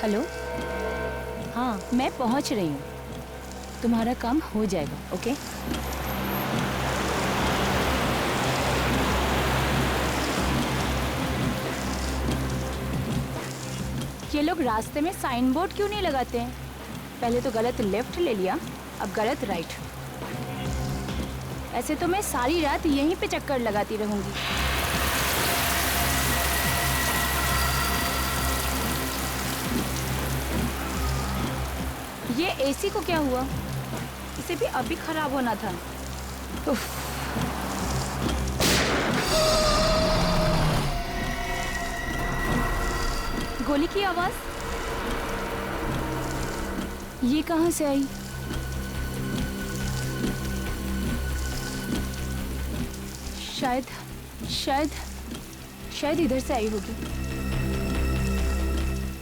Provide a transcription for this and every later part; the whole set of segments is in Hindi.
हेलो, हाँ मैं पहुंच रही हूँ, तुम्हारा काम हो जाएगा। ओके ये लोग रास्ते में साइन बोर्ड क्यों नहीं लगाते हैं? पहले तो गलत लेफ्ट ले लिया, अब गलत राइट। ऐसे तो मैं सारी रात यहीं पे चक्कर लगाती रहूंगी। ये एसी को क्या हुआ? इसे भी अभी खराब होना था। उफ। गोली की आवाज ये कहां से आई? शायद शायद शायद इधर से आई होगी।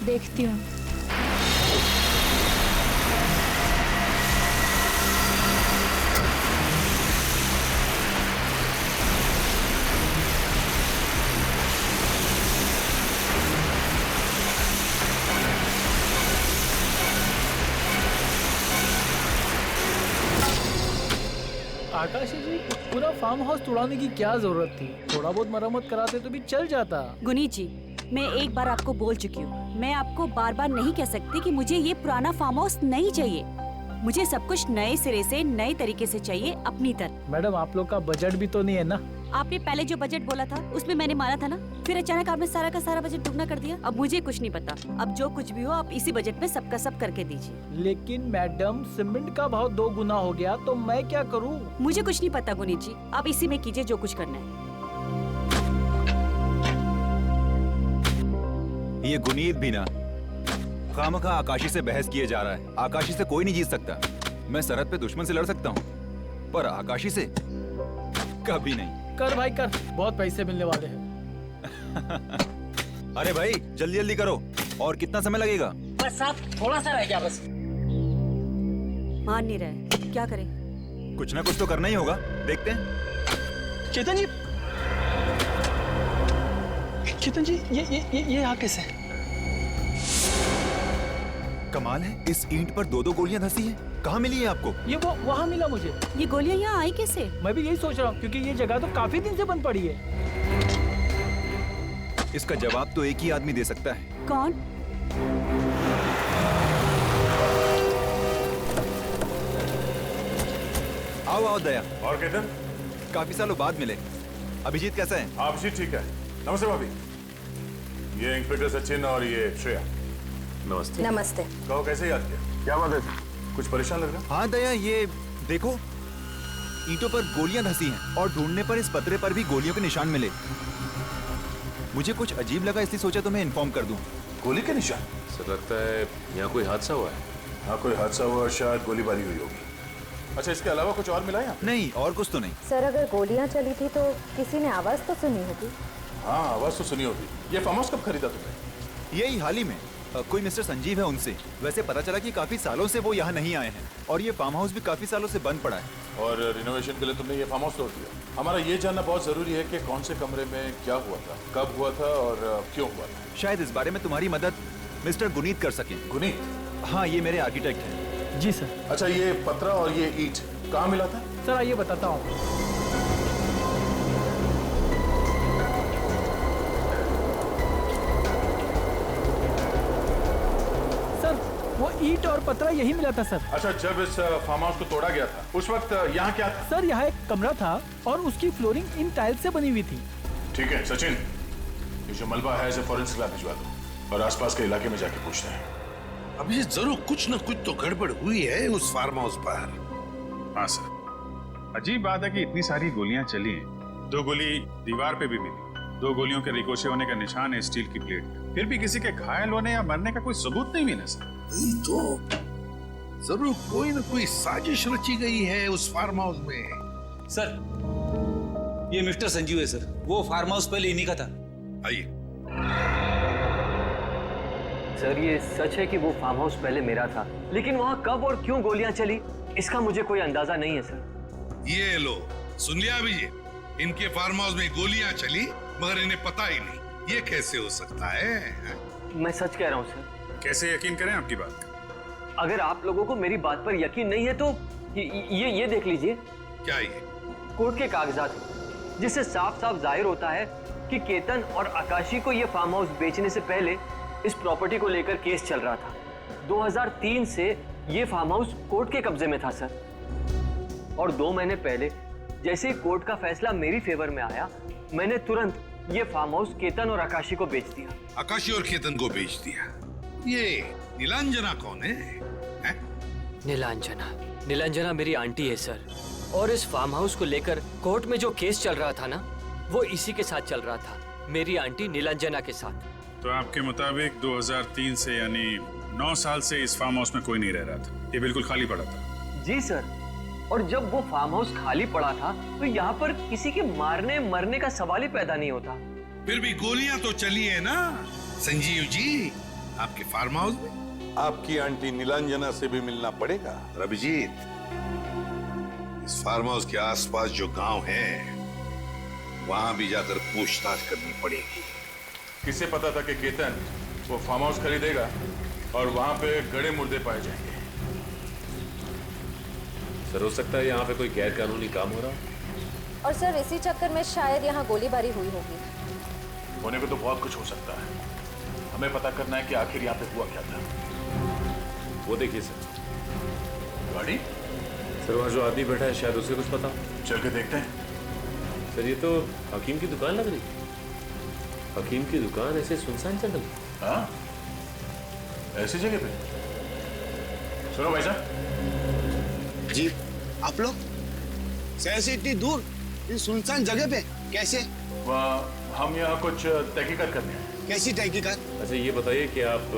देखती हूँ। आकाशी जी, पूरा फार्म हाउस तोड़ाने की क्या जरूरत थी? थोड़ा बहुत मरम्मत कराते तो भी चल जाता। गुनीत जी, मैं एक बार आपको बोल चुकी हूँ, मैं आपको बार बार नहीं कह सकती कि मुझे ये पुराना फार्म हाउस नहीं चाहिए। मुझे सब कुछ नए सिरे से नए तरीके से चाहिए, अपनी तरह। मैडम आप लोग का बजट भी तो नहीं है ना? आपने पहले जो बजट बोला था उसमें मैंने माना था ना, फिर अचानक आपने सारा का सारा बजट दुगना कर दिया। अब मुझे कुछ नहीं पता, अब जो कुछ भी हो आप इसी बजट में सबका सब करके दीजिए। लेकिन मैडम सीमेंट का भाव 2 गुना हो गया तो मैं क्या करूं? मुझे कुछ नहीं पता गुनीत जी, आप इसी में कीजिए जो कुछ करना है। ये गुनीत भी ना खामखा आकाशी से बहस किए जा रहा है। आकाशी से कोई नहीं जीत सकता। मैं सरहद पे दुश्मन से लड़ सकता हूँ, पर आकाशी से कभी नहीं। कर भाई कर, बहुत पैसे मिलने वाले हैं। अरे भाई जल्दी जल्दी करो। और कितना समय लगेगा? बस साहब थोड़ा सा रह गया बस। मान नहीं रहे, क्या करें? कुछ ना कुछ तो करना ही होगा, देखते हैं। चेतन जी, चेतन जी, ये यहाँ कैसे? कमाल है, इस ईंट पर 2-2 गोलियां धंसी हैं। कहाँ मिली है आपको? ये वो वहाँ मिला मुझे। ये गोलियां यहाँ आई कैसे? मैं भी यही सोच रहा हूँ, क्योंकि ये जगह तो काफी दिन से बंद पड़ी है। इसका जवाब तो एक ही आदमी दे सकता है। कौन? आओ आओ दया। और केतन, काफी सालों बाद मिले। अभिजीत कैसा है? अभिजीत ठीक है। नमस्ते भाभी, ये इंस्पेक्टर सचिन और ये श्रेया। नमस्ते। नमस्ते। कहो कैसे याद किया? क्या बात है, कुछ परेशान लग रहा है? हाँ दया, ये देखो ईंटों पर गोलियां धंसी हैं और ढूंढने पर इस पतरे पर भी गोलियों के निशान मिले। मुझे कुछ अजीब लगा, इसलिए सोचा तुम्हें इन्फॉर्म कर दूं। गोली के निशान? सर लगता है यहाँ कोई हादसा हुआ है। हाँ कोई हादसा हुआ और शायद गोलीबारी हुई होगी। अच्छा, इसके अलावा कुछ और मिला यहाँ? नहीं, और कुछ तो नहीं। सर अगर गोलियां चली थी तो किसी ने आवाज तो सुनी होगी। हाँ आवाज तो सुनी होगी। ये फार्म हाउस कब खरीदा तुमने? यही हाल ही में। कोई मिस्टर संजीव है, उनसे। वैसे पता चला कि काफी सालों से वो यहाँ नहीं आए हैं और ये फार्म हाउस भी काफी सालों से बंद पड़ा है। और रिनोवेशन के लिए तुमने ये फार्म हाउस तोड़ दिया। हमारा ये जानना बहुत जरूरी है कि कौन से कमरे में क्या हुआ था, कब हुआ था और क्यों हुआ था। शायद इस बारे में तुम्हारी मदद मिस्टर गुनीत कर सकें। गुनीत? हाँ, ये मेरे आर्किटेक्ट हैं। जी सर। अच्छा, ये पतरा और ये ईंट कहाँ मिला था? सर आइए बताता हूँ। वो ईंट और पतरा यही मिला था सर। अच्छा, जब इस फार्म हाउस को तोड़ा गया था उस वक्त यहाँ क्या था? सर यहाँ एक कमरा था और उसकी फ्लोरिंग इन टाइल्स से बनी हुई थी। ठीक है सचिन, ये जो मलबा है इसे फॉरेंसिक लैब भिजवा दो और आसपास के इलाके में जाके पूछते हैं। अब ये जरूर कुछ न कुछ तो गड़बड़ हुई है उस फार्म हाउस पर। हाँ सर, अजीब बात है कि इतनी सारी गोलियां चली हैं। 2 गोली दीवार पे भी मिली, 2 गोलियों के रिकोशे होने का निशान है स्टील की प्लेट पे। फिर भी किसी के घायल होने या मरने का कोई सबूत नहीं मिला सर। तो जरूर कोई न कोई साजिश रची गई है उस फार्म हाउस में। सर ये मिस्टर संजीव है सर, वो फार्म हाउस पहले इन्हीं का था। आइए। सर ये सच है कि वो फार्म हाउस पहले मेरा था, लेकिन वहाँ कब और क्यों गोलियां चली इसका मुझे कोई अंदाजा नहीं है सर। ये लो सुन लिया अभिजीत, इनके फार्म हाउस में गोलियां चली मगर इन्हें पता ही नहीं। ये कैसे हो सकता है? मैं सच कह रहा हूँ सर। कैसे यकीन करें आपकी बात? अगर आप लोगों को मेरी बात पर यकीन नहीं है तो ये देख लीजिए। क्या ये? कोर्ट के कागजात हैं, जिससे साफ साफ जाहिर होता है कि केतन और आकाशी को ये फार्म हाउस बेचने से पहले इस प्रॉपर्टी को लेकर केस चल रहा था। 2003 से ये फार्म हाउस कोर्ट के कब्जे में था सर, और 2 महीने पहले जैसे ही कोर्ट का फैसला मेरी फेवर में आया, मैंने तुरंत ये फार्म हाउस केतन और आकाशी को बेच दिया। आकाशी और केतन को बेच दिया? ये नीलांजना कौन है? हैं? नीलांजना मेरी आंटी है सर, और इस फार्म हाउस को लेकर कोर्ट में जो केस चल रहा था ना, वो इसी के साथ चल रहा था, मेरी आंटी नीलांजना के साथ। तो आपके मुताबिक 2003 से यानी 9 साल से इस फार्म हाउस में कोई नहीं रह रहा था, ये बिल्कुल खाली पड़ा था? जी सर, और जब वो फार्म हाउस खाली पड़ा था तो यहाँ पर किसी के मारने मरने का सवाल ही पैदा नहीं होता। फिर भी गोलियां तो चली है ना संजीव जी आपके फार्म हाउस में? आपकी आंटी नीलांजना से भी मिलना पड़ेगा। रविजीत, इस फार्म हाउस के आसपास जो गांव है वहां भी जाकर पूछताछ करनी पड़ेगी। किसे पता था कि केतन वो फार्म हाउस खरीदेगा और वहां पे गड़े मुर्दे पाए जाएंगे? सर, हो सकता है यहाँ पे कोई गैर कानूनी काम हो रहा। और सर इसी चक्कर में शायद यहाँ गोलीबारी हुई होगी। होने को तो बहुत कुछ हो सकता है, हमें पता करना है कि आखिर यहाँ पे हुआ क्या था। वो देखिए सर, गाड़ी। सर वहाँ जो आदमी बैठा है शायद उसे कुछ पता। चल के देखते हैं। सर ये तो हकीम की दुकान लग रही है। हकीम की दुकान ऐसे सुनसान जंगल। हाँ, ऐसी जगह पे। सुनो भाई साहब जी, आप लोग शहर से इतनी दूर इस सुनसान जगह पे कैसे? हम यहाँ कुछ तहकीकात करने हैं। कैसी तहकीकात? अच्छा ये बताइए कि आप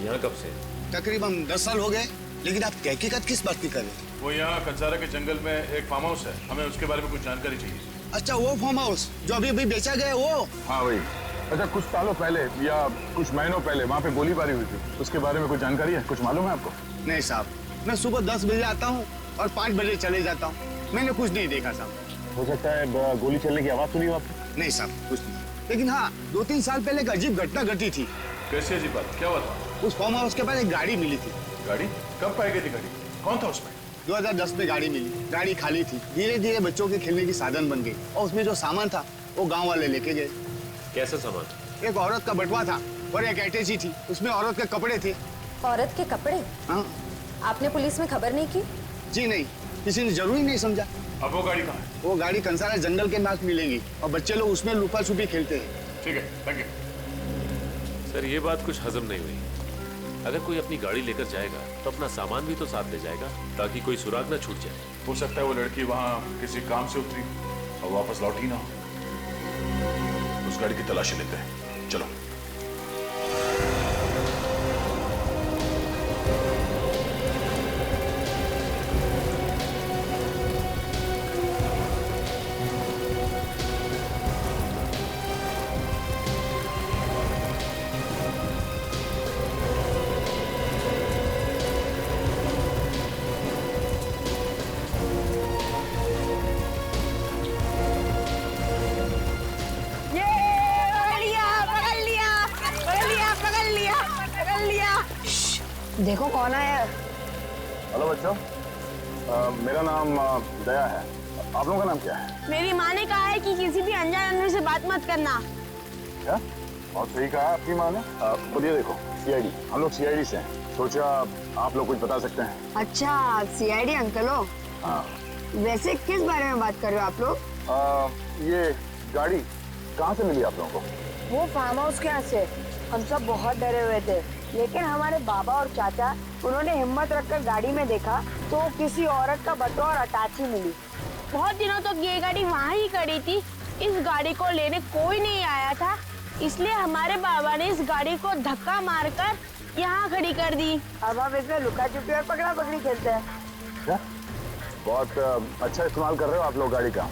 यहाँ कब से? तकरीबन 10 साल हो गए, लेकिन आप तहकीकात किस बात की कर रहे हैं? वो यहाँ कंसारा के जंगल में एक फार्म हाउस है, हमें उसके बारे में कुछ जानकारी चाहिए। अच्छा, वो फार्म हाउस जो अभी अभी बेचा गया है वो? हाँ भाई। अच्छा, कुछ सालों पहले या कुछ महीनों पहले वहाँ पे गोलीबारी हुई थी, उसके बारे में कुछ जानकारी है? कुछ मालूम है आपको? नहीं साहब, मैं सुबह 10 बजे आता हूँ और 5 बजे चले जाता हूँ। मैंने कुछ नहीं देखा साहब। हो सकता है गोली चलने की आवाज सुनी हो आपने? नहीं साहब, कुछ नहीं। लेकिन हाँ, 2-3 साल पहले एक अजीब घटना घटी थी। कैसी अजीब बात? क्या हुआ था? उस फार्म हाउस के पास एक गाड़ी मिली थी। गाड़ी? कब पाई गई थी गाड़ी? कौन था उसमें? 2010 में गाड़ी मिली। गाड़ी खाली थी, धीरे धीरे बच्चों के खेलने की साधन बन गई, और उसमें जो सामान था वो गाँव वाले लेके गए। कैसा सामान? एक औरत का बटुआ था और एक अटैची थी, उसमें औरत के कपड़े थे। औरत के कपड़े? हाँ। आपने पुलिस में खबर नहीं की? जी नहीं, किसी ने जरूरी नहीं समझा। अब वो गाड़ी कहाँ है? वो गाड़ी कंसारा जंगल के पास मिलेगी और बच्चे लोग उसमें लुका छुपी खेलते हैं। ठीक है, थैंक यू। सर ये बात कुछ हजम नहीं हुई। अगर कोई अपनी गाड़ी लेकर जाएगा तो अपना सामान भी तो साथ ले जाएगा, ताकि कोई सुराग ना छूट जाए। हो सकता है वो लड़की वहाँ किसी काम से उतरी और वापस लौटी ना हो। उस गाड़ी की तलाशी लेते हैं, चलो। देखो कौन आया। हेलो बच्चों, मेरा नाम दया है। आप लोगों का नाम क्या है? मेरी माँ ने कहा है कि किसी भी अनजान आदमी से बात मत करना। क्या? बहुत सही कहा आपकी माँ ने। खुद ये देखो, सीआईडी, हम लोग सीआईडी से हैं। सोचा आप लोग कुछ बता सकते हैं। अच्छा, सीआईडी अंकल हो? हाँ। वैसे किस बारे में बात कर रहे हो आप लोग? ये गाड़ी कहाँ से मिली आप लोगों को? वो फार्म हाउस के यहाँ से। हम सब बहुत डरे हुए थे, लेकिन हमारे बाबा और चाचा, उन्होंने हिम्मत रखकर गाड़ी में देखा तो किसी औरत का बटुआ और अटैची मिली। बहुत दिनों तक ये गाड़ी वहाँ ही खड़ी थी। इस गाड़ी को लेने कोई नहीं आया था, इसलिए हमारे बाबा ने इस गाड़ी को धक्का मारकर यहाँ खड़ी कर दी। अब हम इसमें लुका छुपी और पकड़ा पकड़ी खेलते हैं। क्या? बहुत अच्छा इस्तेमाल कर रहे हो आप लोग गाड़ी का।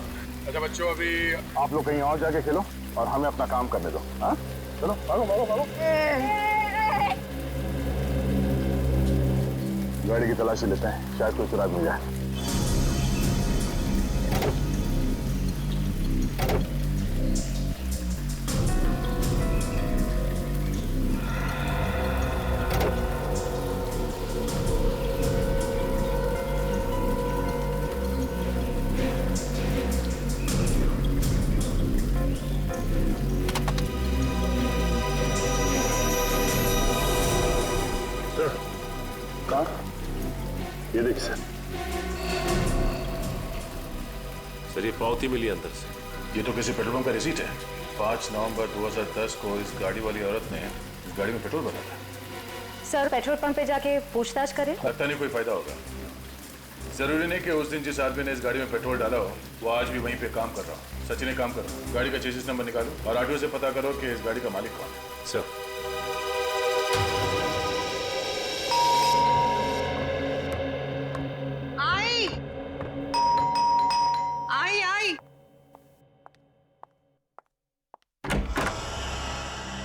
अच्छा बच्चों, अभी आप लोग कहीं और जाके खेलो और हमें अपना काम करने दो। हाँ, चलो भागो भागो भागो। गाड़ी की तलाशी लेते हैं, शायद कोई सुराग मिल जाए। जी सर। सर ये पावती मिली अंदर से। ये तो किसी पेट्रोल पंप का रिसीट है। 5 नवंबर 2010 को इस गाड़ी वाली औरत ने इस गाड़ी में पेट्रोल भरा था। सर पेट्रोल पंप पे जाके पूछताछ करें? लगता नहीं कोई फायदा होगा। जरूरी नहीं कि उस दिन जिस आदमी ने इस गाड़ी में पेट्रोल डाला हो वो आज भी वहीं पे काम कर रहा हो। सचिन एक काम करो, गाड़ी का चेसिस नंबर निकालो और आरटीओ से पता करो कि इस गाड़ी का मालिक कौन है। सर आई आई आई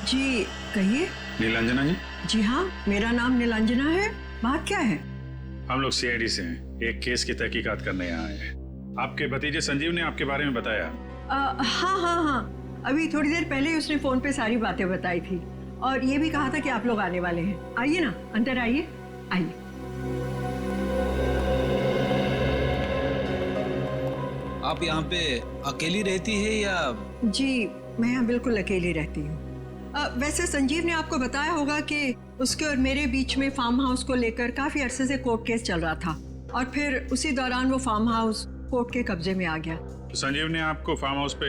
जी कहिए। नीलांजना जी। जी हाँ, मेरा नाम नीलांजना है। बात क्या है? हम लोग सीआईडी से हैं, एक केस की तहकीकात करने यहाँ आए हैं। आपके भतीजे संजीव ने आपके बारे में बताया। हाँ, अभी थोड़ी देर पहले उसने फोन पे सारी बातें बताई थी और ये भी कहा था कि आप लोग आने वाले हैं। आइए ना, अंदर आइए। आइए। आप यहाँ पे अकेली रहती है या? जी मैं यहाँ बिल्कुल अकेली रहती हूँ। वैसे संजीव ने आपको बताया होगा कि उसके और मेरे बीच में फार्म हाउस को लेकर काफी अरसे से कोर्ट केस चल रहा था और फिर उसी दौरान वो फार्म हाउस कोर्ट के कब्जे में आ गया। तो संजीव ने आपको फार्म हाउस पे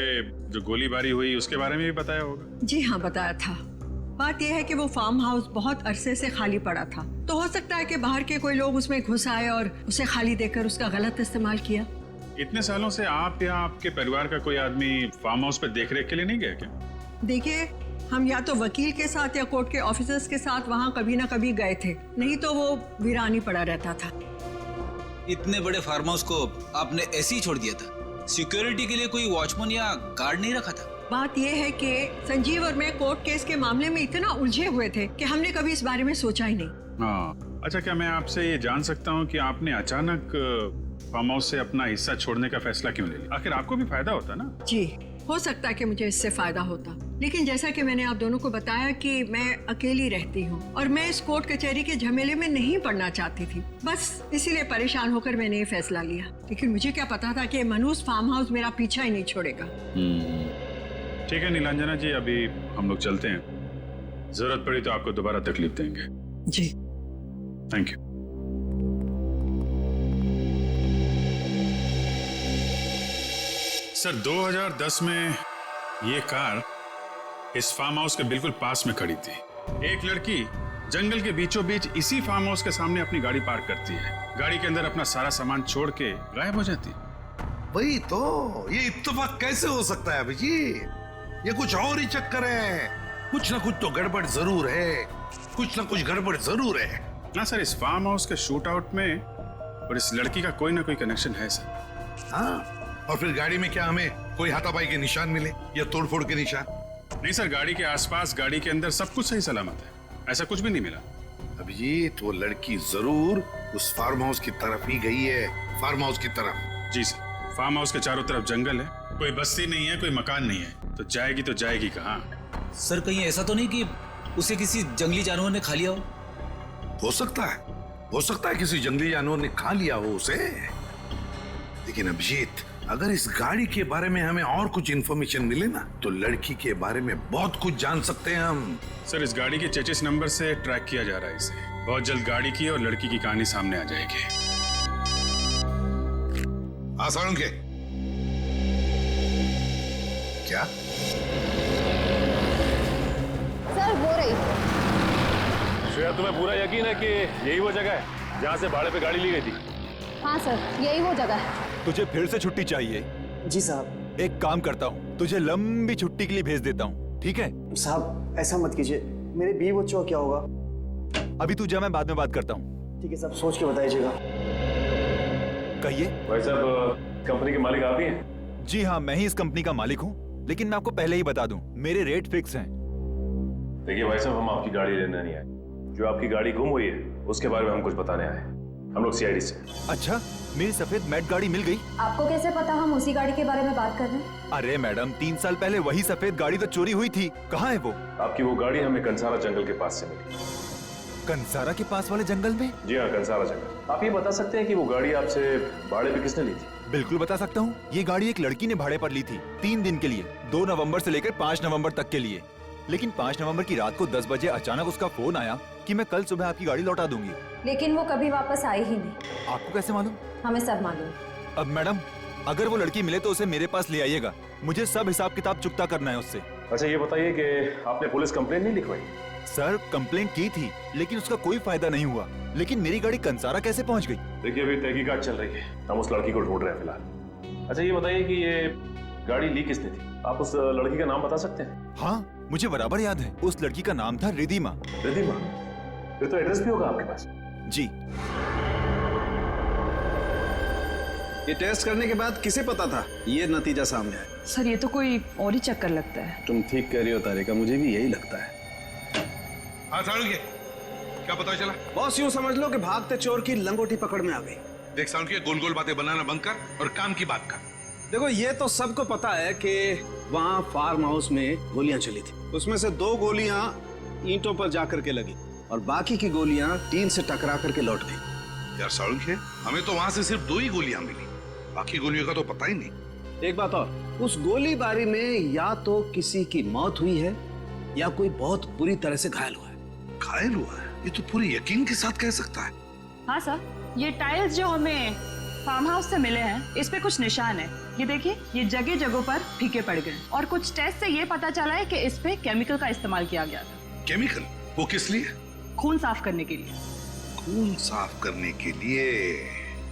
जो गोलीबारी हुई उसके बारे में भी बताया होगा? जी हाँ, बताया था। बात यह है कि वो फार्म हाउस बहुत अरसे से खाली पड़ा था, तो हो सकता है कि बाहर के कोई लोग उसमें घुस आए और उसे खाली देखकर उसका गलत इस्तेमाल किया। इतने सालों से आप या आपके परिवार का कोई आदमी फार्म हाउस पे देखरेख के लिए नहीं गया क्या? देखिए, हम या तो वकील के साथ या कोर्ट के ऑफिसर्स के साथ वहाँ कभी ना कभी गए थे, नहीं तो वो वीरान ही पड़ा रहता था। इतने बड़े फार्म हाउस को आपने ऐसे ही छोड़ दिया था? सिक्योरिटी के लिए कोई वॉचमैन या गार्ड नहीं रखा था? बात यह है कि संजीव और मैं कोर्ट केस के मामले में इतना उलझे हुए थे कि हमने कभी इस बारे में सोचा ही नहीं। हाँ, अच्छा, क्या मैं आपसे ये जान सकता हूँ कि आपने अचानक फार्म हाउस से अपना हिस्सा छोड़ने का फैसला क्यों ले लिया? आखिर आपको भी फायदा होता ना? जी, हो सकता है कि मुझे इससे फायदा होता, लेकिन जैसा कि मैंने आप दोनों को बताया कि मैं अकेली रहती हूँ और मैं इस कोर्ट कचहरी के झमेले में नहीं पड़ना चाहती थी। बस इसीलिए परेशान होकर मैंने ये फैसला लिया। लेकिन मुझे क्या पता था कि मनहूस फार्म हाउस मेरा पीछा ही नहीं छोड़ेगा। ठीक है नीलांजना जी, अभी हम लोग चलते हैं। जरूरत पड़ी तो आपको दोबारा तकलीफ देंगे। जी, थैंक यू। सर 2010 में ये कार इस फार्म हाउस के बिल्कुल पास में खड़ी थी। एक लड़की जंगल के बीचों बीच इसी फार्म हाउस के सामने अपनी गाड़ी पार्क करती है, गाड़ी के अंदर अपना सारा सामान छोड़ के गायब हो जाती। वही तो, ये इत्तेफाक कैसे हो सकता है अभिजीत? ये कुछ और ही चक्कर है। कुछ ना कुछ तो गड़बड़ जरूर है, कुछ ना कुछ गड़बड़ जरूर है ना सर। इस फार्म हाउस के शूट आउट में और इस लड़की का कोई ना कोई कनेक्शन है सर। हाँ, और फिर गाड़ी में क्या हमें कोई हाथापाई के निशान मिले या तोड़फोड़ के निशान? नहीं सर, गाड़ी के आसपास, गाड़ी के अंदर सब कुछ सही सलामत है, ऐसा कुछ भी नहीं मिला। अभिजीत, वो लड़की जरूर उस फार्म हाउस की तरफ ही गई है, फार्म हाउस की तरफ। जी सर, फार्म हाउस के चारों तरफ जंगल है, कोई बस्ती नहीं है, कोई मकान नहीं है, तो जाएगी कहाँ? सर कहीं ऐसा तो नहीं कि उसे किसी जंगली जानवर ने खा लिया हो? हो सकता है किसी जंगली जानवर ने खा लिया हो उसे। लेकिन अभिजीत, अगर इस गाड़ी के बारे में हमें और कुछ इंफॉर्मेशन मिले ना, तो लड़की के बारे में बहुत कुछ जान सकते हैं हम। सर इस गाड़ी के चेचिस नंबर से ट्रैक किया जा रहा है इसे। बहुत जल्द गाड़ी की और लड़की की कहानी सामने आ जाएगी। आसानों के क्या? सर हो रही। श्रेया, तुम्हें पूरा यकीन है कि यही वो जगह है जहाँ से भाड़े पे गाड़ी ली गई थी? हाँ सर, यही वो जगह है। तुझे फिर से छुट्टी चाहिए? जी साहब। एक काम करता हूँ, तुझे लंबी छुट्टी के लिए भेज देता हूँ, ठीक है? साहब ऐसा मत कीजिए, मेरे बीवी बच्चों का क्या होगा? अभी तू जा, मैं बाद में बात करता हूँ। ठीक है साहब, सोच के बताइएगा। कहिए। भाई साहब, कंपनी के मालिक आप ही हैं? जी हाँ, मैं ही इस कंपनी का मालिक हूँ, लेकिन मैं आपको पहले ही बता दूं, मेरे रेट फिक्स हैं। देखिए भाई साहब, हम आपकी गाड़ी लेने नहीं आए। जो आपकी गाड़ी गुम हुई है उसके बारे में हम कुछ बताने आए। हम लोग सीआईडी से। अच्छा, मेरी सफेद मैट गाड़ी मिल गई? आपको कैसे पता हम उसी गाड़ी के बारे में बात कर रहे हैं? अरे मैडम, 3 साल पहले वही सफेद गाड़ी तो चोरी हुई थी। कहाँ है वो? आपकी वो गाड़ी हमें कंसारा जंगल के पास से मिली। कंसारा के पास वाले जंगल में? जी हाँ, कंसारा जंगल। आप ये बता सकते हैं कि वो गाड़ी आपसे भाड़े पे किसने ली थी? बिल्कुल बता सकता हूँ। ये गाड़ी एक लड़की ने भाड़े पर ली थी 3 दिन के लिए, 2 नवंबर से लेकर 5 नवंबर तक के लिए। लेकिन 5 नवंबर की रात को 10 बजे अचानक उसका फोन आया कि मैं कल सुबह आपकी गाड़ी लौटा दूंगी। लेकिन वो कभी वापस आई ही नहीं। आपको कैसे मालूम? हमें सब मालूम। अब मैडम, अगर वो लड़की मिले तो उसे मेरे पास ले आइएगा। मुझे सब हिसाब किताब चुकता करना है उससे। अच्छा ये बताइए कि आपने पुलिस कंप्लेंट नहीं लिखवाई? सर, कंप्लेंट की थी लेकिन उसका कोई फायदा नहीं हुआ। लेकिन मेरी गाड़ी कंसारा कैसे पहुंच गई? देखिए अभी तहकीकात चल रही है, हम उस लड़की को ढूंढ रहे हैं फिलहाल। अच्छा ये बताइए कि ये गाड़ी ली किसने थी? आप उस लड़की का नाम बता सकते हैं? हाँ, मुझे बराबर याद है। उस लड़की का नाम था रिधिमा। रिधिमा? फिर तो एड्रेस भी होगा आपके पास। जी। ये टेस्ट करने के बाद किसे पता था ये नतीजा सामने आया? सर ये तो कोई और ही चक्कर लगता है। तुम ठीक कह रही हो तारिका, मुझे भी यही लगता है। हाँ सालुंखे, क्या पता चला? बॉस यूं समझ लो कि भागते चोर की लंगोटी पकड़ में आ गई। देख सालुंखे, गोल गोल बातें बनाना बंद कर और काम की बात कर। देखो ये तो सबको पता है कि वहाँ फार्म हाउस में गोलियां चली थी। उसमें से 2 गोलियां ईंटों पर जाकर के लगी और बाकी की गोलियां टीन से टकरा करके लौट गई। यार सालुंखे, हमें तो वहाँ से सिर्फ 2 ही गोलियां मिली, बाकी गोलियों का तो पता ही नहीं। एक बात और, उस गोलीबारी में या तो किसी की मौत हुई है या कोई बहुत बुरी तरह से घायल हुआ है। घायल हुआ है? ये तो पूरे यकीन के साथ कह सकता है। हाँ सर, ये टाइल्स जो हमें फार्म हाउस से मिले हैं, इस पे कुछ निशान है। ये देखिए, ये जगह जगह पर फीके पड़ गए और कुछ टेस्ट से ये पता चला है कि इस पे केमिकल का इस्तेमाल किया गया था। केमिकल? वो किस लिए? खून साफ करने के लिए। खून साफ करने के लिए?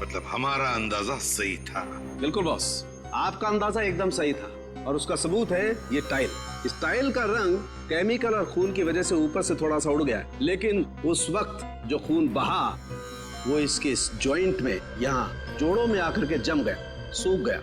मतलब हमारा अंदाजा सही था। बिल्कुल बॉस, आपका अंदाजा एकदम सही था और उसका सबूत है ये टाइल। इस टाइल का रंग केमिकल और खून की वजह से ऊपर से थोड़ा सा उड़ गया, लेकिन उस वक्त जो खून बहा वो इसके इस जॉइंट में, यहाँ जोड़ों में आकर के जम गया, सूख गया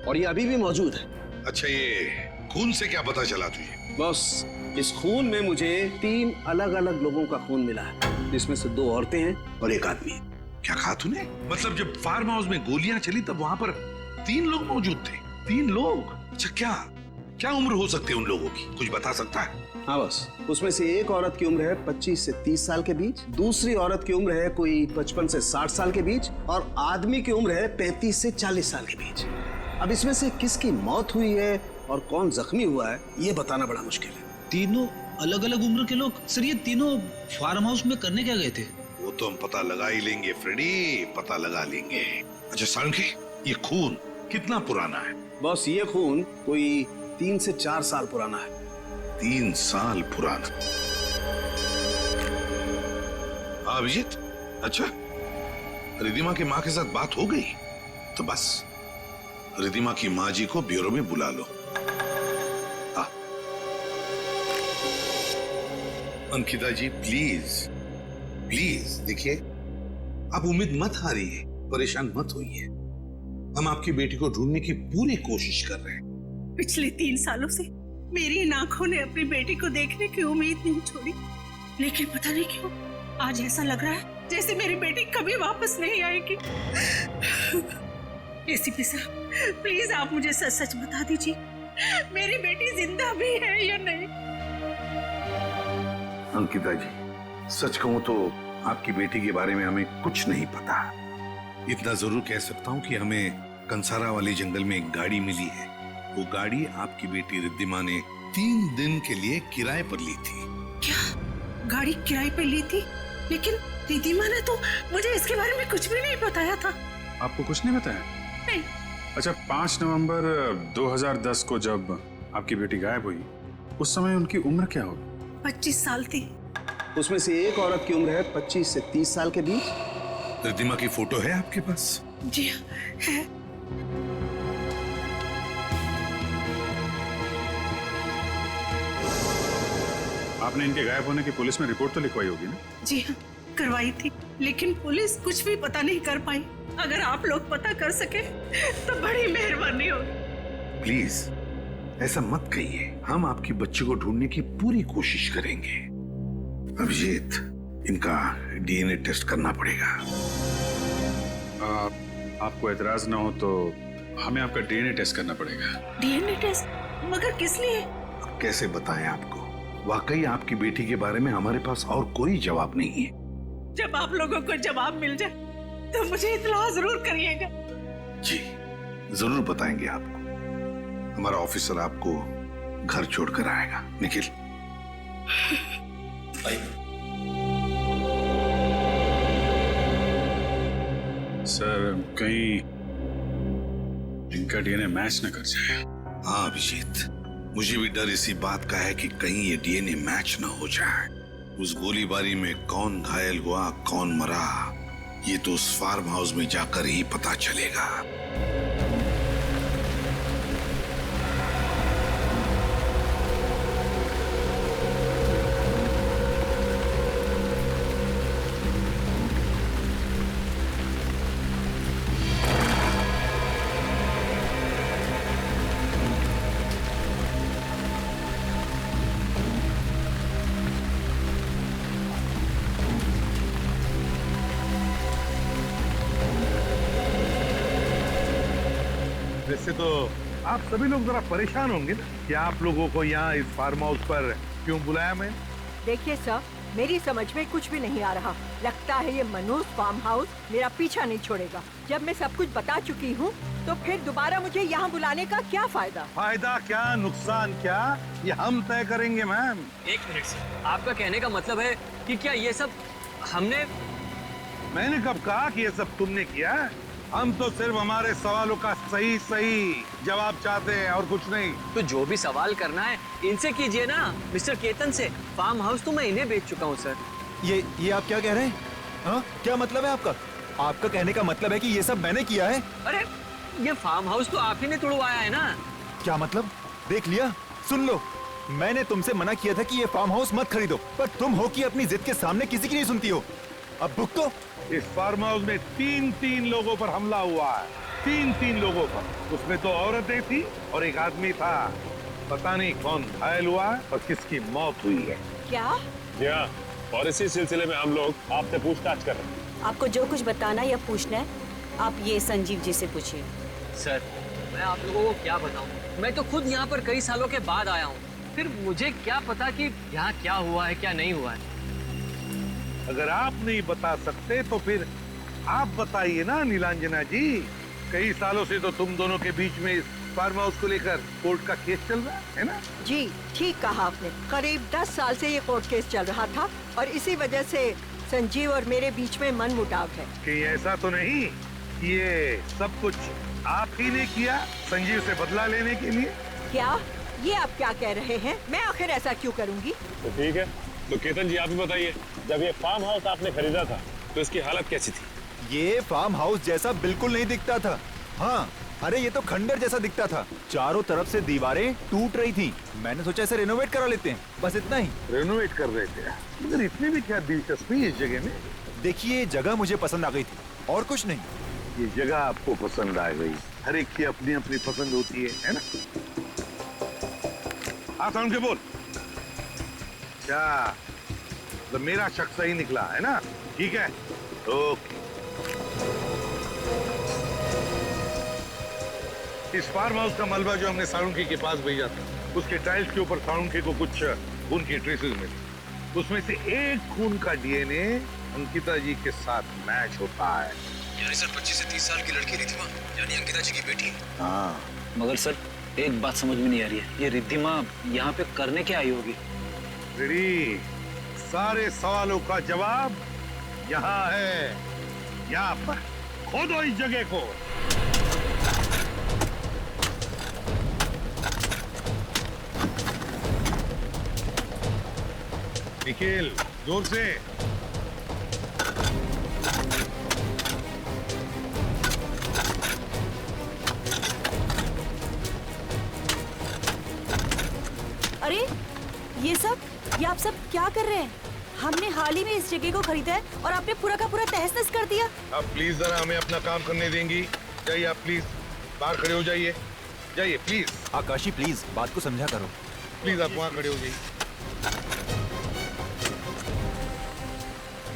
और ये अभी भी मौजूद है। अच्छा, ये खून से क्या पता चला तुझे? बॉस, इस खून में मुझे 3 अलग अलग लोगों का खून मिला है, जिसमें से 2 औरतें हैं और 1 आदमी है। क्या कहा तूने? मतलब जब फार्म हाउस में गोलियां चली तब वहां पर 3 लोग मौजूद थे? 3 लोग? अच्छा, क्या उम्र हो सकती है उन लोगों की? कुछ बता सकता है? हाँ बस, उसमें से एक औरत की उम्र है 25 से 30 साल के बीच, दूसरी औरत की उम्र है कोई 55 से 60 साल के बीच और आदमी की उम्र है 35 से 40 साल के बीच। अब इसमें से किसकी मौत हुई है और कौन जख्मी हुआ है ये बताना बड़ा मुश्किल है। तीनों अलग अलग उम्र के लोग? सर ये तीनों फार्म हाउस में करने क्या गए थे? वो तो हम पता लगा ही लेंगे फ्रेडी, पता लगा लेंगे। अच्छा सालुंखे, ये खून कितना पुराना है? बॉस, ये खून कोई 3 से 4 साल पुराना है। 3 साल पुराना? अभिजीत, अच्छा रिधिमा की माँ के साथ बात हो गई? तो बस रिधिमा की माँ जी को ब्यूरो में बुला लो। अंकिता जी प्लीज देखिए, आप उम्मीद मत हारिए, परेशान मत होइए। हम आपकी बेटी को ढूंढने की पूरी कोशिश कर रहे हैं। पिछले 3 सालों से मेरी इन आंखों ने अपनी बेटी को देखने की उम्मीद नहीं छोड़ी, लेकिन पता नहीं क्यों आज ऐसा लग रहा है जैसे मेरी बेटी कभी वापस नहीं आएगी। एसीपी साहब, प्लीज आप मुझे सच सच बता दीजिए, मेरी बेटी जिंदा भी है या नहीं? अंकिता जी, सच कहूं तो आपकी बेटी के बारे में हमें कुछ नहीं पता। इतना जरूर कह सकता हूं कि हमें कंसारा वाले जंगल में एक गाड़ी मिली है। वो गाड़ी आपकी बेटी रिद्धिमा ने 3 दिन के लिए किराए पर ली थी। क्या गाड़ी किराए पर ली थी? लेकिन रिद्धिमा ने तो मुझे इसके बारे में कुछ भी नहीं बताया था। आपको कुछ नहीं बताया? नहीं। अच्छा, 5 नवंबर 2010 को जब आपकी बेटी गायब हुई, उस समय उनकी उम्र क्या होगी? 25 साल थी। उसमें से एक औरत की उम्र है 25 से 30 साल के बीच। रिद्धिमा की फोटो है आपके पास? जी है। आपने इनके गायब होने की पुलिस में रिपोर्ट तो लिखवाई होगी ना? जी हाँ, करवाई थी, लेकिन पुलिस कुछ भी पता नहीं कर पाई। अगर आप लोग पता कर सके तो बड़ी मेहरबानी होगी। प्लीज ऐसा मत कहिए, हम आपकी बच्ची को ढूंढने की पूरी कोशिश करेंगे। अभिजीत, इनका डीएनए टेस्ट करना पड़ेगा। आपको एतराज ना हो तो हमें आपका डीएनए टेस्ट करना पड़ेगा। DNA test? मगर किस लिए? अब कैसे बताएं आपको, वाकई आपकी बेटी के बारे में हमारे पास और कोई जवाब नहीं है। जब आप लोगों को जवाब मिल जाए तो मुझे इत्तला जरूर करिएगा। जी जरूर बताएंगे आपको। हमारा ऑफिसर आपको घर छोड़कर आएगा। निखिल, सर कहीं इनका डीएनए मैच न कर जाए। हाँ अभिजीत, मुझे भी डर इसी बात का है कि कहीं ये डीएनए मैच न हो जाए। उस गोलीबारी में कौन घायल हुआ कौन मरा, ये तो उस फार्म हाउस में जाकर ही पता चलेगा। वैसे तो आप सभी लोग जरा परेशान होंगे ना कि आप लोगों को यहाँ इस फार्म हाउस पर क्यों बुलाया मैं। देखिए सर, मेरी समझ में कुछ भी नहीं आ रहा। लगता है ये मनोज फार्म हाउस मेरा पीछा नहीं छोड़ेगा। जब मैं सब कुछ बता चुकी हूँ तो फिर दोबारा मुझे यहाँ बुलाने का क्या फायदा? फायदा क्या नुकसान क्या, ये हम तय करेंगे मैम। एक मिनट सर, आपका कहने का मतलब है कि क्या ये सब मैंने कब कहा कि ये सब तुमने किया? हम तो सिर्फ हमारे सवालों का सही सही जवाब चाहते हैं और कुछ नहीं। तो जो भी सवाल करना है इनसे कीजिए ना, मिस्टर केतन से। फार्म हाउस तो मैं इन्हें बेच चुका हूँ सर। ये आप क्या कह रहे हैं? हाँ, क्या मतलब है आपका? आपका कहने का मतलब है कि ये सब मैंने किया है? अरे ये फार्म हाउस तो आप ही ने तुड़वाया है ना। क्या मतलब? देख लिया, सुन लो, मैंने तुमसे मना किया था कि ये फार्म हाउस मत खरीदो, पर तुम हो कि अपनी जिद के सामने किसी की नहीं सुनती हो। अब भुगतो। इस फार्म हाउस में तीन लोगों पर हमला हुआ है, तीन लोगों पर। उसमें 2 औरतें थी और एक आदमी था। पता नहीं कौन घायल हुआ है और किसकी मौत हुई है। क्या? जी हाँ, और इसी सिलसिले में हम लोग आपसे पूछताछ कर रहे हैं। आपको जो कुछ बताना या पूछना है, आप ये संजीव जी से पूछिए। सर, मैं आप लोगों को क्या बताऊं? मैं तो खुद यहाँ पर कई सालों के बाद आया हूँ, फिर मुझे क्या पता कि यहाँ क्या हुआ है क्या नहीं हुआ है। अगर आप नहीं बता सकते तो फिर आप बताइए ना नीलांजना जी। कई सालों से तो तुम दोनों के बीच में इस फार्म हाउस को लेकर कोर्ट का केस चल रहा है ना? जी ठीक कहा आपने। करीब 10 साल से ये कोर्ट केस चल रहा था और इसी वजह से संजीव और मेरे बीच में मनमुटाव है। कि ऐसा तो नहीं ये सब कुछ आप ही ने किया संजीव से बदला लेने के लिए? क्या ये आप क्या कह रहे हैं? मैं आखिर ऐसा क्यों करूंगी? तो ठीक है, तो केतन जी आप ही बताइए, जब ये फार्म हाउस आपने खरीदा था तो इसकी हालत कैसी थी? ये फार्म हाउस जैसा बिल्कुल नहीं दिखता था। हाँ, अरे ये तो खंडर जैसा दिखता था। चारों तरफ से दीवारें टूट रही थी। मैंने सोचा इसे रेनोवेट करा लेते हैं, बस इतना ही। रेनोवेट कर रहे थे, मगर इतनी भी क्या दिलचस्पी इस जगह में? देखिए, जगह मुझे पसंद आ गई थी और कुछ नहीं। ये जगह आपको पसंद आ गई? हर एक की अपनी अपनी पसंद होती है ना? आप सुन के बोल। क्या तो मेरा शक सही निकला है ना? ठीक है, ओके। इस फार्म हाउस का मलबा जो हमने साळुंखे के पास भेजा था, उसके टाइल्स के ऊपर साळुंखे को कुछ खून की ट्रेसेस मिली। उसमें से एक खून का डीएनए अंकिता जी के साथ मैच होता है। यानी सर 25 से 30 साल की लड़की रिद्धिमा, यानी अंकिता जी की बेटी। हाँ, मगर सर एक बात समझ में नहीं आ रही है, ये रिद्धिमा यहाँ पे करने क्या आई होगी? रेडी, सारे सवालों का जवाब यहाँ है, यहाँ पर। खोदो इस जगह को। निखिल, जोर से। अरे ये आप सब क्या कर रहे हैं? हमने हाल ही में इस जगह को खरीदा है और आपने पूरा का पूरा तहस-नहस कर दिया। आप प्लीज जरा हमें अपना काम करने देंगी? जाइए आप प्लीज, बाहर खड़े हो जाइए, जाइए प्लीज। आकाशी प्लीज बात को समझा करो। प्लीज आप वहाँ खड़े हो जाइए।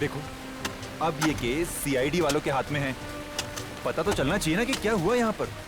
देखो, अब ये केस सीआईडी वालों के हाथ में है। पता तो चलना चाहिए ना कि क्या हुआ यहाँ पर।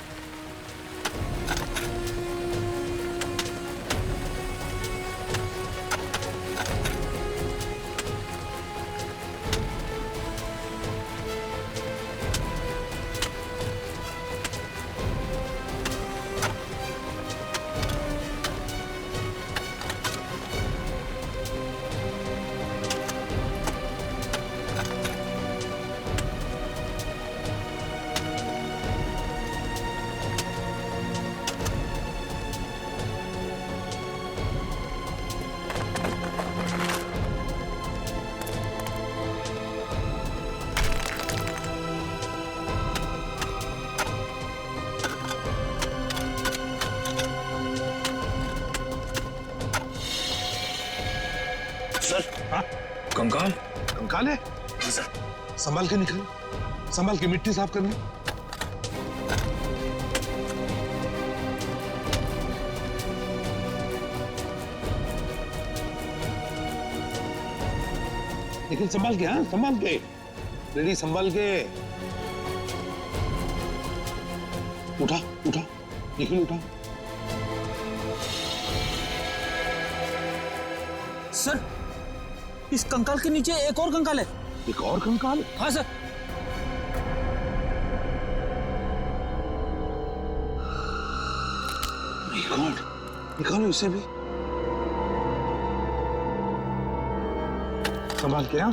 सर। हाँ? कंकाल? कंकाल है? सर। संभाल के निकल, संभाल के, मिट्टी साफ करनी। लेकिन संभाल के, हाँ संभाल के, रेडी, संभाल के। उठा उठा, निखिल उठा। सर, इस कंकाल के नीचे एक और कंकाल है। एक और कंकाल? हाँ सर। निकालो इसे भी। संभाल के, हाँ।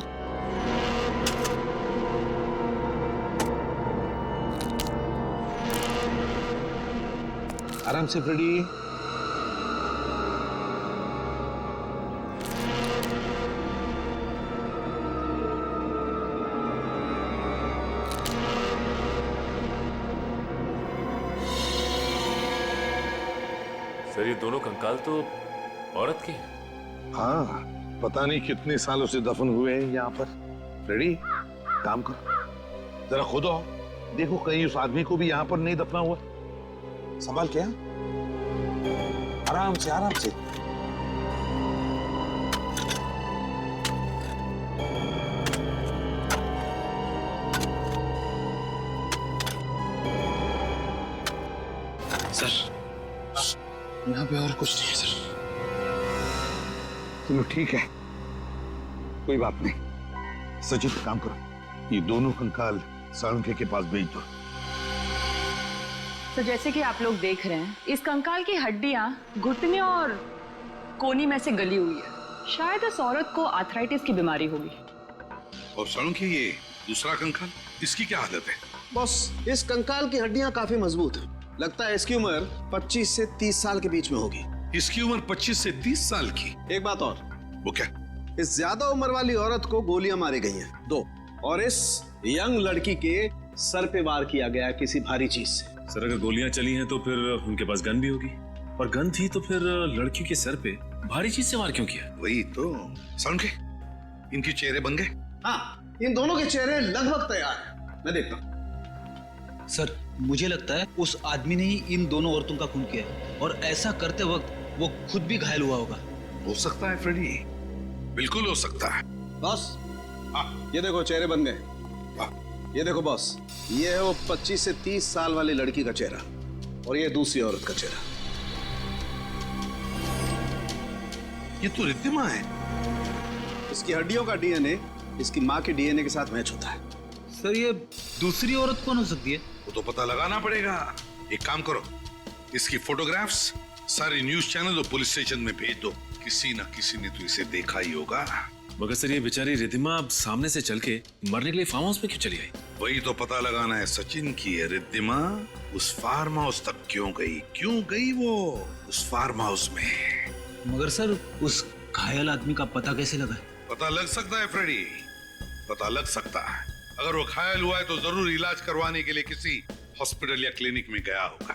आराम से फ्रेडी। सर, ये दोनों कंकाल तो औरत के हैं। हाँ, पता नहीं कितने सालों से दफन हुए हैं यहाँ पर। रेडी, काम करो, जरा खुद आओ, देखो कहीं उस आदमी को भी यहाँ पर नहीं दफना हुआ। संभाल के, हाँ? आराम से, आराम से। सर, यहाँ पे और कुछ नहीं है सर। चलो ठीक है, कोई बात नहीं। सचिन, काम करो, ये दोनों कंकाल साळुंखे के पास भेज दो। तो जैसे कि आप लोग देख रहे हैं, इस कंकाल की हड्डियां घुटने और कोनी में से गली हुई है। शायद इस औरत को आर्थराइटिस की बीमारी होगी। और साळुंखे, ये दूसरा कंकाल, इसकी क्या हालत है? बॉस, इस कंकाल की हड्डियां काफी मजबूत हैं। लगता है इसकी उम्र 25 से 30 साल के बीच में होगी। इसकी उम्र 25 से 30 साल की? एक बात और। वो क्या? इस ज्यादा उम्र वाली औरत को गोलियां मारी गई हैं, 2, और इस यंग लड़की के सर पे वार किया गया किसी भारी चीज से। सर, अगर गोलियां चली हैं तो फिर उनके पास गन भी होगी, और गन थी तो फिर लड़की के सर पे भारी चीज से वार क्यों किया? वही तो। साळुंखे, इनके चेहरे बन गए? हाँ, इन दोनों के चेहरे लगभग तैयार हैं। मैं देखता हूँ। सर, मुझे लगता है उस आदमी ने ही इन दोनों औरतों का खून किया है, और ऐसा करते वक्त वो खुद भी घायल हुआ होगा। हो सकता है फ्रेडी, बिल्कुल हो सकता है। बॉस, ये देखो चेहरे बन गए। ये देखो बॉस, ये है वो 25 से 30 साल वाली लड़की का चेहरा, और ये दूसरी औरत का चेहरा। ये तो रिद्धिमा है। इसकी हड्डियों का डीएनए इसकी माँ के डीएनए के साथ मैच होता है। सर, ये दूसरी औरत कौन हो सकती है? वो तो पता लगाना पड़ेगा। एक काम करो, इसकी फोटोग्राफ्स सारे न्यूज चैनल और पुलिस स्टेशन में भेज दो। किसी ना किसी ने तो इसे देखा ही होगा। मगर सर, ये बेचारी रिद्धिमा अब सामने से चल के मरने के लिए फार्म हाउस में क्यों चली आई? वही तो पता लगाना है सचिन की। रिद्धिमा उस फार्म हाउस तक क्यों गई वो उस फार्म हाउस में? मगर सर, उस घायल आदमी का पता कैसे लगा? पता लग सकता है फ्रेडी, पता लग सकता है। अगर वो घायल हुआ है तो जरूर इलाज करवाने के लिए किसी हॉस्पिटल या क्लिनिक में गया होगा।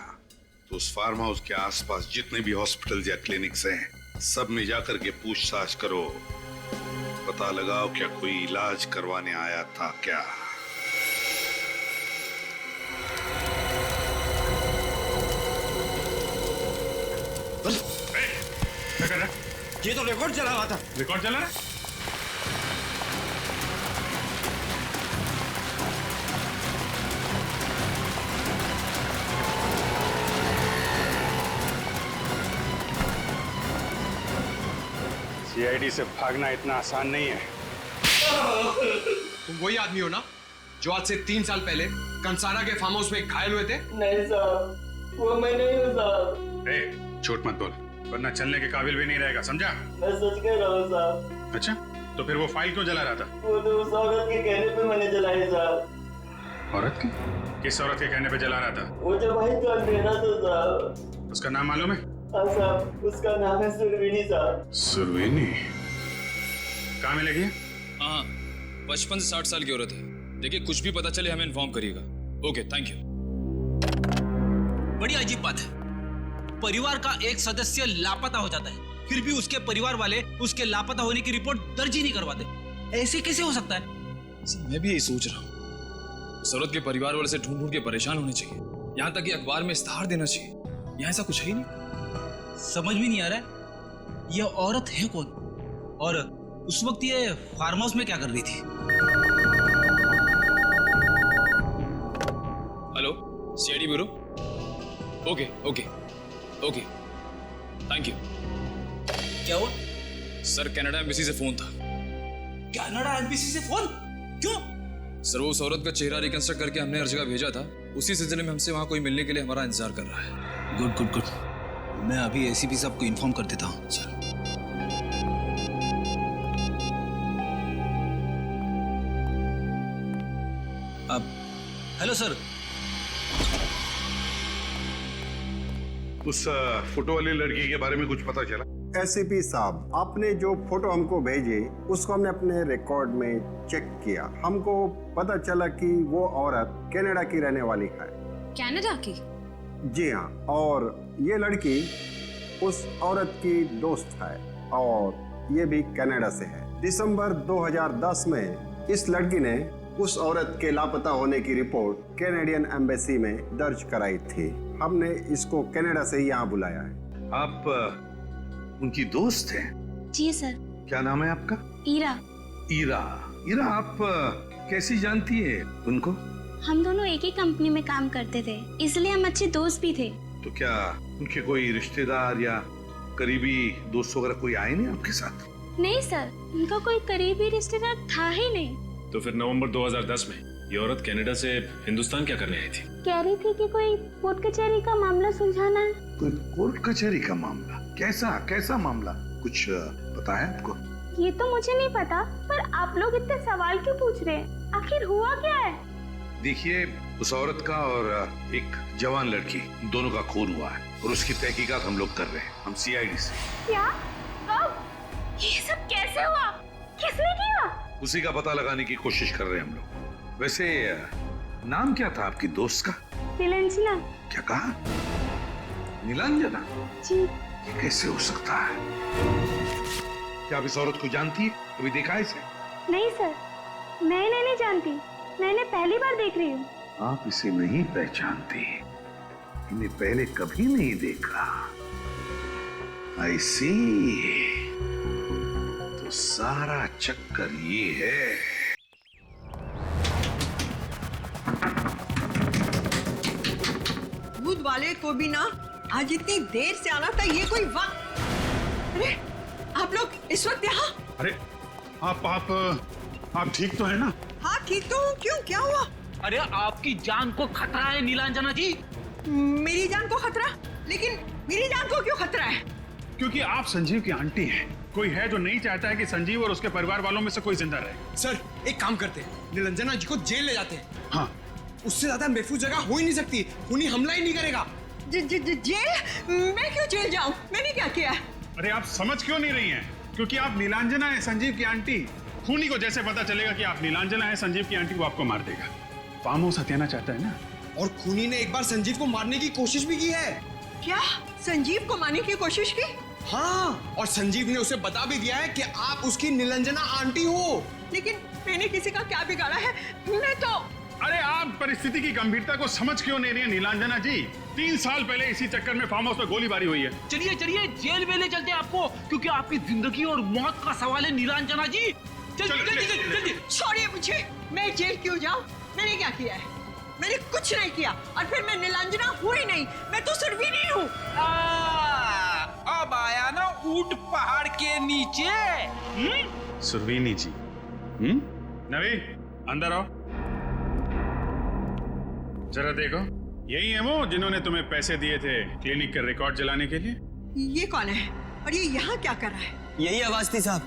तो उस फार्म हाउस के आसपास जितने भी हॉस्पिटल या क्लिनिक्स हैं, सब में जाकर के पूछताछ करो, पता लगाओ क्या कोई इलाज करवाने आया था क्या। क्या कर रहा है? ये तो रिकॉर्ड चला रहा था। रिकॉर्ड चला रहा है? सीआईडी से भागना इतना आसान नहीं है। तुम वही आदमी हो ना जो आज से 3 साल पहले कंसारा के फार्म हाउस में घायल हुए थे? नहीं साहब, वो मैं नहीं हूँ साहब। झूठ मत बोल, वरना चलने के काबिल भी नहीं रहेगा, समझा? मैं सच कह रहा हूँ साहब। अच्छा, तो फिर वो फाइल क्यों जला रहा था? वो तो उस औरत के कहने पे मैंने जलाई साहब। औरत की? किस औरत के कहने पे जला रहा था? वो जो भाई तो अंधेरा था साहब। उसका नाम मालूम है? हाँ साहब, उसका नाम है सुरवीनी साहब। सुरवीनी? कहाँ मिलेगी? हाँ, 55 से 60 साल की औरत है। देखिए, कुछ भी पता चले हमें इन्फॉर्म करिएगा। Okay, thank you. बड़ी अजीब बात है, परिवार का एक सदस्य लापता हो जाता है, फिर भी उसके परिवार वाले उसके लापता होने की रिपोर्ट दर्ज ही नहीं करवाते। ऐसे कैसे हो सकता है? मैं भी यही सोच रहा हूँ। सौरभ के परिवार वाले से ढूंढ ढूंढ के परेशान होने चाहिए, यहाँ तक कि अखबार में इश्तेहार देना चाहिए। यहाँ ऐसा कुछ है ही नहीं। समझ में नहीं आ रहा है ये औरत है कौन, और उस वक्त ये फार्म हाउस में क्या कर रही थी? Hello, CID bureau. Okay okay okay, thank you. क्या हुआ? सर, कनाडा एम्बेसी से फोन था। कनाडा एम्बेसी से फोन? क्यों? सर, वो औरत का चेहरा रिकंस्ट्रक्ट करके हमने हर जगह भेजा था। उसी सिलसिले में हमसे वहाँ कोई मिलने के लिए हमारा इंतजार कर रहा है। गुड गुड गुड, मैं अभी एसीपी साहब को इन्फॉर्म कर देता हूँ। सर, अब हेलो सर। उस फोटो वाली लड़की के बारे में कुछ पता चला? एसीपी साहब, आपने जो फोटो हमको भेजे उसको हमने अपने रिकॉर्ड में चेक किया। हमको पता चला कि वो औरत कनाडा की रहने वाली है। कनाडा की? जी हाँ, और ये लड़की उस औरत की दोस्त है और ये भी कनाडा से है। दिसंबर 2010 में इस लड़की ने उस औरत के लापता होने की रिपोर्ट कैनेडियन एम्बेसी में दर्ज कराई थी। हमने इसको कनाडा से यहाँ बुलाया है। आप उनकी दोस्त हैं? जी सर। क्या नाम है आपका? ईरा। ईरा। ईरा, आप कैसी जानती है उनको? हम दोनों एक ही कंपनी में काम करते थे, इसलिए हम अच्छे दोस्त भी थे। तो क्या उनके कोई रिश्तेदार या करीबी दोस्त वगैरह कोई आए नहीं आपके साथ? नहीं सर, उनका कोई करीबी रिश्तेदार था ही नहीं। तो फिर नवंबर 2010 में ये औरत कनाडा से हिंदुस्तान क्या करने आई थी? कह रही थी कि कोई कोर्ट कचहरी का मामला सुलझाना है। कोई कोर्ट कचहरी का मामला? कैसा मामला? कुछ पता है आपको? ये तो मुझे नहीं पता, पर आप लोग इतने सवाल क्यों पूछ रहे हैं? आखिर हुआ क्या है? देखिए, उस औरत का और एक जवान लड़की, दोनों का खून हुआ है और उसकी तहकीकात हम लोग कर रहे हैं, हम सीआईडी से। क्या? कब? ये सब कैसे हुआ? किसने किया? उसी का पता लगाने की कोशिश कर रहे हैं हम लोग। वैसे नाम क्या था आपकी दोस्त का? नीलांजना। क्या कहा? नीलांजना? जी। ये कैसे हो सकता है? क्या आप इस औरत को जानती है? कभी देखा है इसे? नहीं सर, मैं इन्हें नहीं जानती, मैं इन्हें पहली बार देख रही हूँ। आप इसे नहीं पहचानती? इन्हें पहले कभी नहीं देखा? आई सी। तो सारा चक्कर ये है। दूध वाले को भी ना आज इतनी देर से आना था, ये कोई वक्त? अरे आप लोग इस वक्त यहाँ? अरे आप ठीक तो है ना? हाँ ठीक तो हूँ। क्यों, क्या हुआ? अरे आपकी जान को खतरा है नीलांजना जी। मेरी जान को खतरा? लेकिन मेरी जान को क्यों खतरा है? क्योंकि आप संजीव की आंटी हैं। कोई है जो नहीं चाहता है कि संजीव और उसके परिवार वालों में से कोई जिंदा रहे। सर, एक काम करते हैं, नीलांजना जी को जेल ले जाते हैं। हाँ, उससे ज्यादा महफूज जगह हो ही नहीं सकती। खूनी हमला ही नहीं करेगा। जेल? मैं क्यों जेल जाऊं? मैंने क्या किया? अरे आप समझ क्यों नहीं रही हैं? क्योंकि आप नीलांजना है संजीव की आंटी। खूनी को जैसे पता चलेगा कि आप नीलांजना है संजीव की आंटी, वो आपको मार देगा। फार्म हाउस हथियाना चाहता है ना? और खूनी ने एक बार संजीव को मारने की कोशिश भी की है। क्या? संजीव को मारने की कोशिश की? हाँ, और संजीव ने उसे बता भी दिया है कि आप उसकी नीलांजना आंटी हो। लेकिन मैंने किसी का क्या बिगाड़ा है? मैं तो... अरे आप परिस्थिति की गंभीरता को समझ क्यों नहीं रही है नीलांजना जी? 3 साल पहले इसी चक्कर में फार्म हाउस में गोलीबारी हुई है। चलिए चलिए, जेल में ले चलते हैं आपको, क्योंकि आपकी जिंदगी और मौत का सवाल है नीलांजना जी। जल्दी। छोड़िए मुझे, मैं जेल क्यों जाऊं? मैंने क्या किया है? मैंने कुछ नहीं किया, और फिर मैं नीलांजना हूँ ही नहीं, मैं तो सुरवीनी हूँ। अब आया ना ऊंट पहाड़ के नीचे। सुरवीनी जी। नवी, अंदर आओ। जरा देखो, यही है वो जिन्होंने तुम्हें पैसे दिए थे क्लिनिक के रिकॉर्ड जलाने के लिए? ये कौन है और ये यहाँ क्या कर रहा है? यही आवाज थी साहब,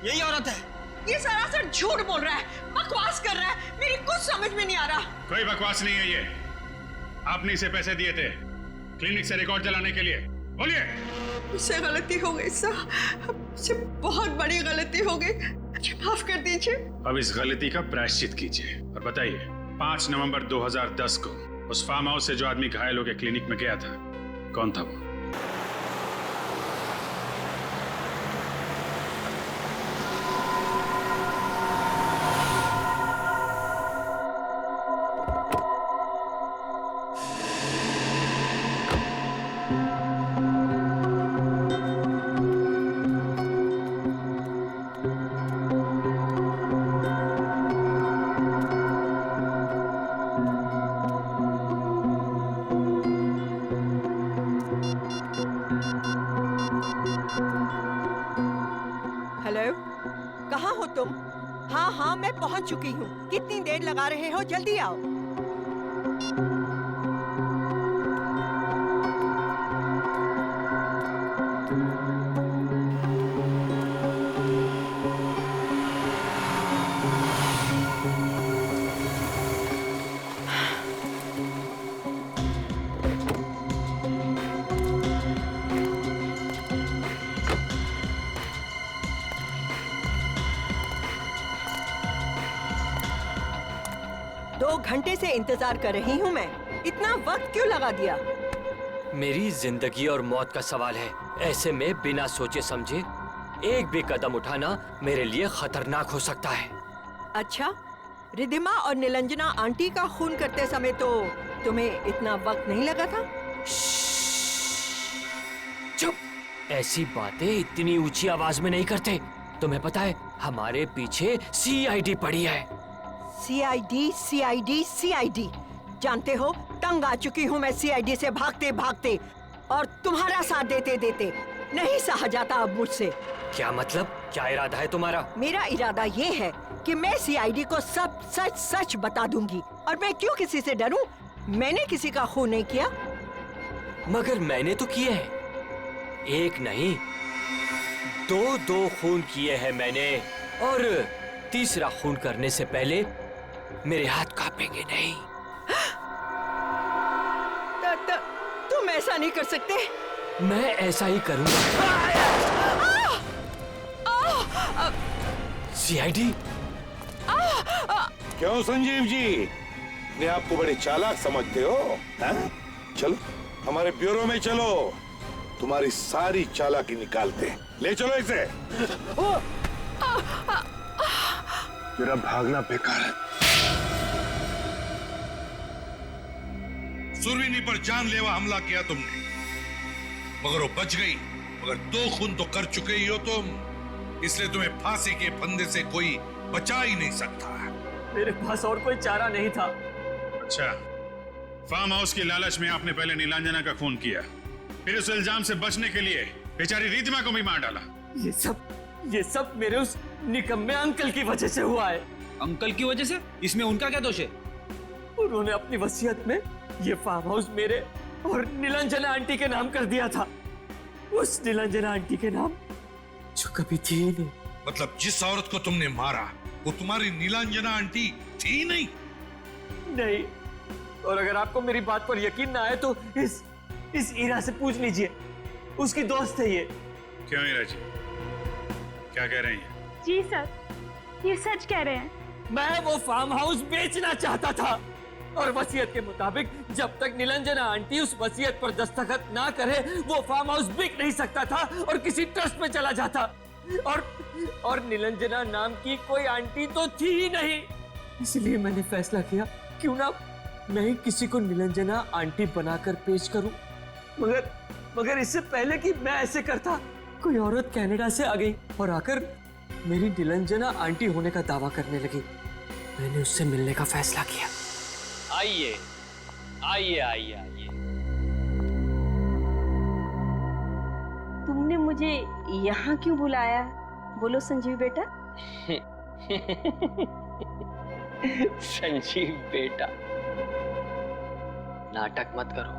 यही औरत है। ये सरासर झूठ बोल रहा है, बकवास कर रहा है, मेरी कुछ समझ में नहीं आ रहा। कोई बकवास नहीं है ये। आपने इसे पैसे दिए थे क्लिनिक से रिकॉर्ड जलाने के लिए। बोलिए। मुझसे गलती हो गई साहब, मुझसे बहुत बड़ी गलती हो गई, मुझे माफ कर दीजिए। अब इस गलती का प्रायश्चित कीजिए और बताइए, 5 नवंबर 2010 को उस फार्म हाउस से जो आदमी घायल होकर क्लिनिक में गया था, कौन था वो? हेलो, कहाँ हो तुम? हाँ हाँ, मैं पहुँच चुकी हूँ। कितनी देर लगा रहे हो? जल्दी आओ। घंटे से इंतजार कर रही हूँ मैं। इतना वक्त क्यों लगा दिया? मेरी जिंदगी और मौत का सवाल है। ऐसे में बिना सोचे समझे एक भी कदम उठाना मेरे लिए खतरनाक हो सकता है। अच्छा, रिधिमा और निलंजना आंटी का खून करते समय तो तुम्हें इतना वक्त नहीं लगा था? चुप! ऐसी बातें इतनी ऊंची आवाज में नहीं करते। तुम्हें पता है हमारे पीछे सीआईडी पड़ी है। CID, CID, CID. जानते हो, तंग आ चुकी हूँ मैं सीआईडी से भागते भागते, और तुम्हारा साथ देते देते नहीं सहा जाता अब मुझसे। क्या मतलब? क्या इरादा है तुम्हारा? मेरा इरादा ये है कि मैं सीआईडी को सब सच सच बता दूंगी। और मैं क्यों किसी से डरूं? मैंने किसी का खून नहीं किया। मगर मैंने तो किए हैं। एक नहीं, दो खून किए हैं मैंने। और तीसरा खून करने से पहले मेरे हाथ कांपेंगे नहीं। तुम ऐसा नहीं कर सकते। मैं ऐसा ही करूंगा। सीआईडी? क्यों संजीव जी, अपने आप को बड़े चालाक समझते हो? हैं? चलो हमारे ब्यूरो में चलो, तुम्हारी सारी चालाकी निकालते हैं। ले चलो इसे। मेरा भागना बेकार है। सुरवीनी पर जानलेवा हमला किया तुमने, मगर वो बच गई। मगर 2 खून तो कर चुके ही हो तुम, इसलिए तुम्हें फांसी के फंदे से कोई बचा ही नहीं सकता। मेरे पास और कोई चारा नहीं था। अच्छा, फार्म हाउस की लालच में आपने पहले नीलांजना का खून किया, फिर उस इल्जाम से बचने के लिए बेचारी रिधिमा को भी मार डाला। ये सब मेरे उस निकम्मे अंकल की वजह से हुआ है। अंकल की वजह से? इसमें उनका क्या दोष है? उन्होंने अपनी वसीयत में ये फार्म हाउस मेरे और नीलांजना आंटी के नाम कर दिया था। उस नीलांजना आंटी के नाम जो कभी थी ही नहीं। मतलब जिस औरत को तुमने मारा वो तुम्हारी नीलांजना आंटी थी नहीं? नहीं। और अगर आपको मेरी बात पर यकीन ना आए तो इस ईरा से पूछ लीजिए, उसकी दोस्त है ये। क्यों ईरा जी, क्या कह रही हैं? जी सर, ये सच कह रहे हैं। मैं वो फार्म हाउस बेचना चाहता था, और वसीयत के मुताबिक जब तक निलंजना आंटी उस वसीयत पर दस्तखत ना करे वो फार्म हाउस बिक नहीं सकता था और किसी ट्रस्ट में चला जाता। और निलंजना नाम की कोई आंटी तो थी ही नहीं। इसलिए मैंने फैसला किया क्यों ना मैं ही किसी को निलंजना आंटी बनाकर पेश करूं। मगर इससे पहले कि मैं ऐसे करता, कोई औरत कनाडा से आ गई और आकर मेरी निलंजना आंटी होने का दावा करने लगी। मैंने उससे मिलने का फैसला किया। आइए आइए आइए आइए। तुमने मुझे यहाँ क्यों बुलाया? बोलो संजीव बेटा। संजीव बेटा, नाटक मत करो,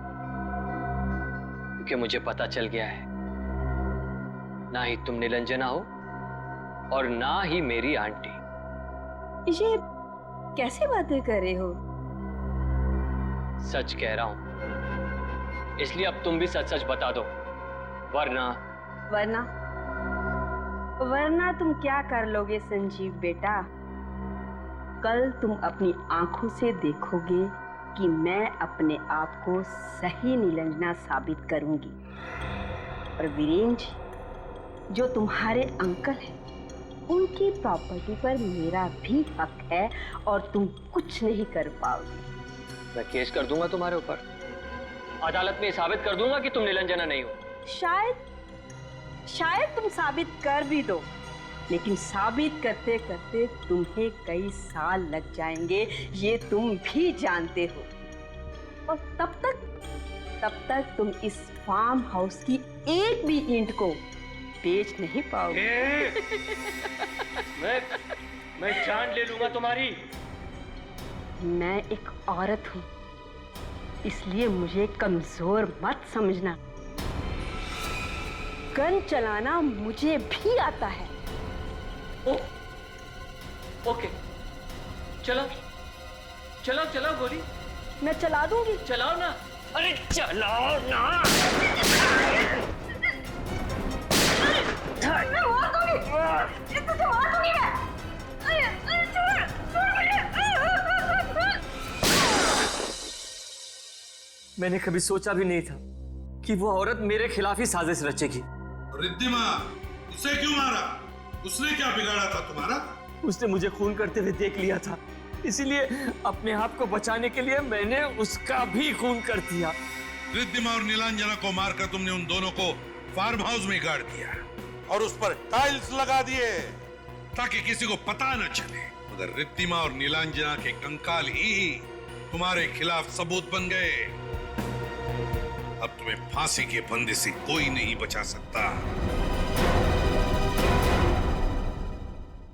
क्योंकि मुझे पता चल गया है ना ही तुम निलंजना हो और ना ही मेरी आंटी। ये कैसे बातें कर रहे हो? सच कह रहा हूं, इसलिए अब तुम भी सच सच बता दो, वरना तुम क्या कर लोगे संजीव बेटा? कल तुम अपनी आंखों से देखोगे कि मैं अपने आप को सही निलंजना साबित करूंगी। और वीरेंद्र, जो तुम्हारे अंकल हैं, उनकी प्रॉपर्टी पर मेरा भी हक है और तुम कुछ नहीं कर पाओगे। मैं केस कर दूंगा तुम्हारे ऊपर, अदालत में साबित कर दूंगा कि तुम निलंजना नहीं हो। शायद तुम साबित कर भी दो, लेकिन साबित करते करते तुम्हें कई साल लग जाएंगे, ये तुम भी जानते हो। और तब तक तुम इस फार्म हाउस की एक भी ईंट को बेच नहीं पाओगे। मैं जान ले लूंगा तुम्हारी। मैं एक औरत हूँ, इसलिए मुझे कमजोर मत समझना। गन चलाना मुझे भी आता है। ओके, चलो चलो चलो गोली। मैं चला दूंगी। चलाओ ना। अरे चलाओ ना। मैं मार दूंगी। इसको तो मार दूंगी मैं। अरे छोड़ मुझे। मैंने कभी सोचा भी नहीं था कि वो औरत मेरे खिलाफ ही साजिश रचेगी। रिद्धिमा, उसे क्यों मारा? उसने क्या बिगाड़ा था तुम्हारा? उसने मुझे खून करते हुए देख लिया था, इसीलिए अपने आप को बचाने के लिए मैंने उसका भी खून कर दिया। रिद्धिमा और नीलांजना को मारकर तुमने उन दोनों को फार्म हाउस में गाड़ दिया और उस पर टाइल्स लगा दिए ताकि किसी को पता न चले। मगर रिद्धिमा और नीलांजना के कंकाल ही तुम्हारे खिलाफ सबूत बन गए। अब तुम्हें फांसी के फंदे से कोई नहीं बचा सकता।